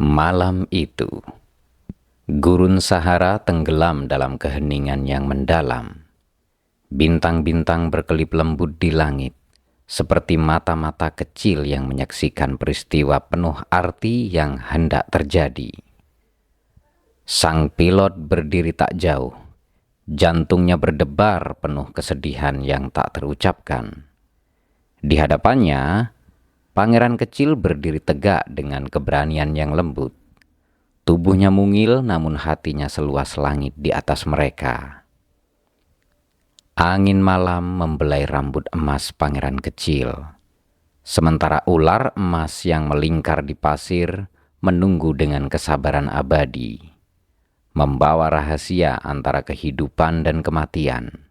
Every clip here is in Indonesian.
Malam itu, gurun Sahara tenggelam dalam keheningan yang mendalam. Bintang-bintang berkelip lembut di langit, seperti mata-mata kecil yang menyaksikan peristiwa penuh arti yang hendak terjadi. Sang pilot berdiri tak jauh, jantungnya berdebar penuh kesedihan yang tak terucapkan. Di hadapannya, pangeran kecil berdiri tegak dengan keberanian yang lembut. Tubuhnya mungil namun hatinya seluas langit di atas mereka. Angin malam membelai rambut emas pangeran kecil, sementara ular emas yang melingkar di pasir menunggu dengan kesabaran abadi, membawa rahasia antara kehidupan dan kematian.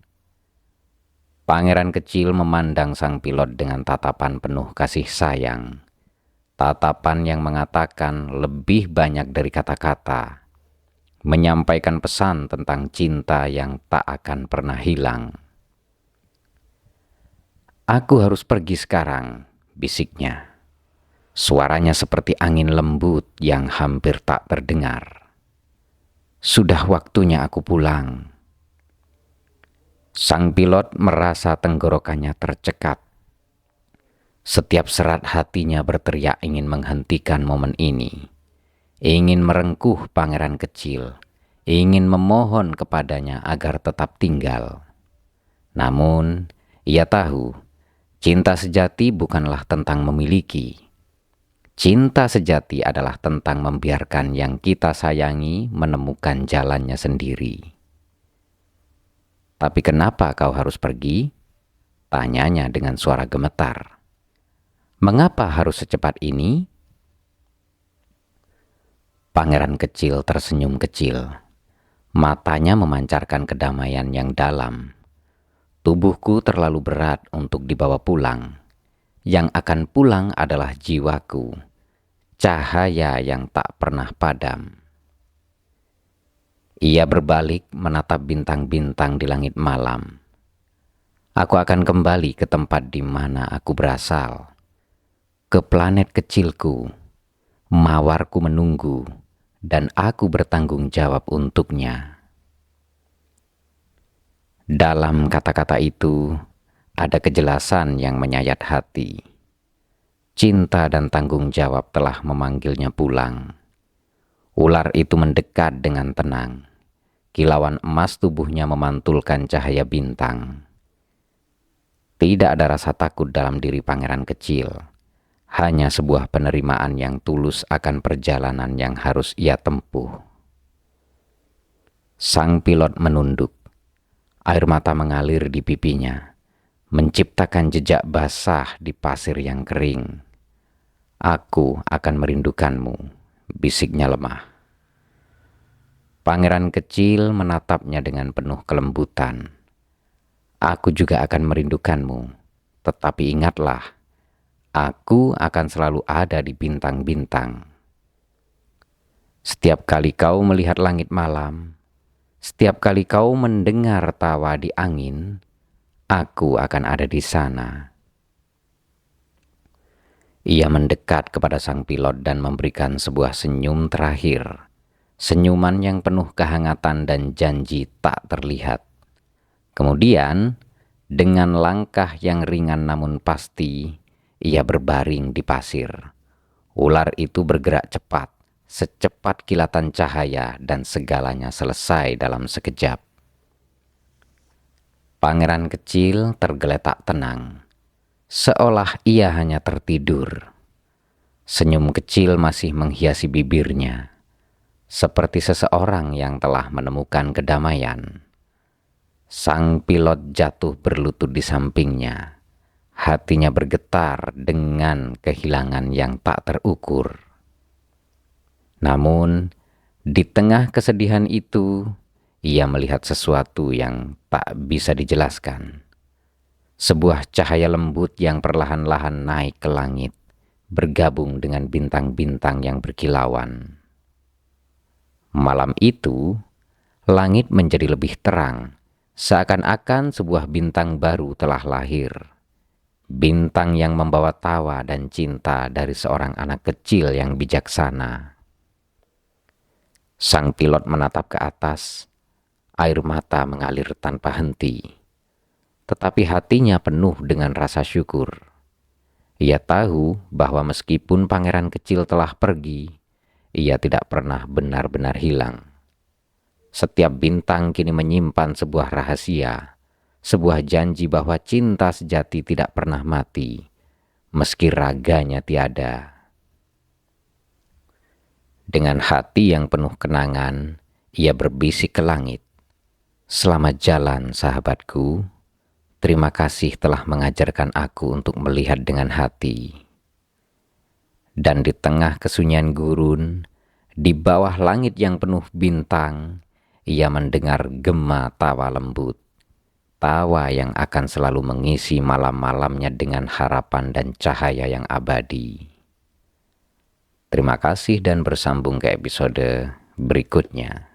Pangeran kecil memandang sang pilot dengan tatapan penuh kasih sayang. Tatapan yang mengatakan lebih banyak dari kata-kata, menyampaikan pesan tentang cinta yang tak akan pernah hilang. "Aku harus pergi sekarang," bisiknya. Suaranya seperti angin lembut yang hampir tak terdengar. "Sudah waktunya aku pulang." Sang pilot merasa tenggorokannya tercekat. Setiap serat hatinya berteriak ingin menghentikan momen ini, ingin merengkuh pangeran kecil, ingin memohon kepadanya agar tetap tinggal. Namun, ia tahu, cinta sejati bukanlah tentang memiliki. Cinta sejati adalah tentang membiarkan yang kita sayangi menemukan jalannya sendiri. "Tapi kenapa kau harus pergi?" tanyanya dengan suara gemetar. "Mengapa harus secepat ini?" Pangeran kecil tersenyum kecil. Matanya memancarkan kedamaian yang dalam. "Tubuhku terlalu berat untuk dibawa pulang. Yang akan pulang adalah jiwaku, cahaya yang tak pernah padam." Ia berbalik menatap bintang-bintang di langit malam. "Aku akan kembali ke tempat di mana aku berasal, ke planet kecilku. Mawarku menunggu, dan aku bertanggung jawab untuknya." Dalam kata-kata itu, ada kejelasan yang menyayat hati. Cinta dan tanggung jawab telah memanggilnya pulang. Ular itu mendekat dengan tenang. Kilauan emas tubuhnya memantulkan cahaya bintang. Tidak ada rasa takut dalam diri pangeran kecil. Hanya sebuah penerimaan yang tulus akan perjalanan yang harus ia tempuh. Sang pilot menunduk. Air mata mengalir di pipinya, menciptakan jejak basah di pasir yang kering. "Aku akan merindukanmu," bisiknya lemah. Pangeran kecil menatapnya dengan penuh kelembutan. "Aku juga akan merindukanmu, tetapi ingatlah, aku akan selalu ada di bintang-bintang. Setiap kali kau melihat langit malam, setiap kali kau mendengar tawa di angin, aku akan ada di sana." Ia mendekat kepada sang pilot dan memberikan sebuah senyum terakhir. Senyuman yang penuh kehangatan dan janji tak terlihat. Kemudian, dengan langkah yang ringan namun pasti, ia berbaring di pasir. Ular itu bergerak cepat, secepat kilatan cahaya, dan segalanya selesai dalam sekejap. Pangeran kecil tergeletak tenang, seolah ia hanya tertidur. Senyum kecil masih menghiasi bibirnya, seperti seseorang yang telah menemukan kedamaian. Sang pilot jatuh berlutut di sampingnya. Hatinya bergetar dengan kehilangan yang tak terukur. Namun, di tengah kesedihan itu, ia melihat sesuatu yang tak bisa dijelaskan. Sebuah cahaya lembut yang perlahan-lahan naik ke langit, bergabung dengan bintang-bintang yang berkilauan. Malam itu, langit menjadi lebih terang, seakan-akan sebuah bintang baru telah lahir. Bintang yang membawa tawa dan cinta dari seorang anak kecil yang bijaksana. Sang pilot menatap ke atas, air mata mengalir tanpa henti. Tetapi hatinya penuh dengan rasa syukur. Ia tahu bahwa meskipun pangeran kecil telah pergi, ia tidak pernah benar-benar hilang. Setiap bintang kini menyimpan sebuah rahasia, sebuah janji bahwa cinta sejati tidak pernah mati, meski raganya tiada. Dengan hati yang penuh kenangan, ia berbisik ke langit. Selamat jalan, sahabatku. Terima kasih telah mengajarkan aku untuk melihat dengan hati. Dan di tengah kesunyian gurun, di bawah langit yang penuh bintang, ia mendengar gema tawa lembut. Tawa yang akan selalu mengisi malam-malamnya dengan harapan dan cahaya yang abadi. Terima kasih dan bersambung ke episode berikutnya.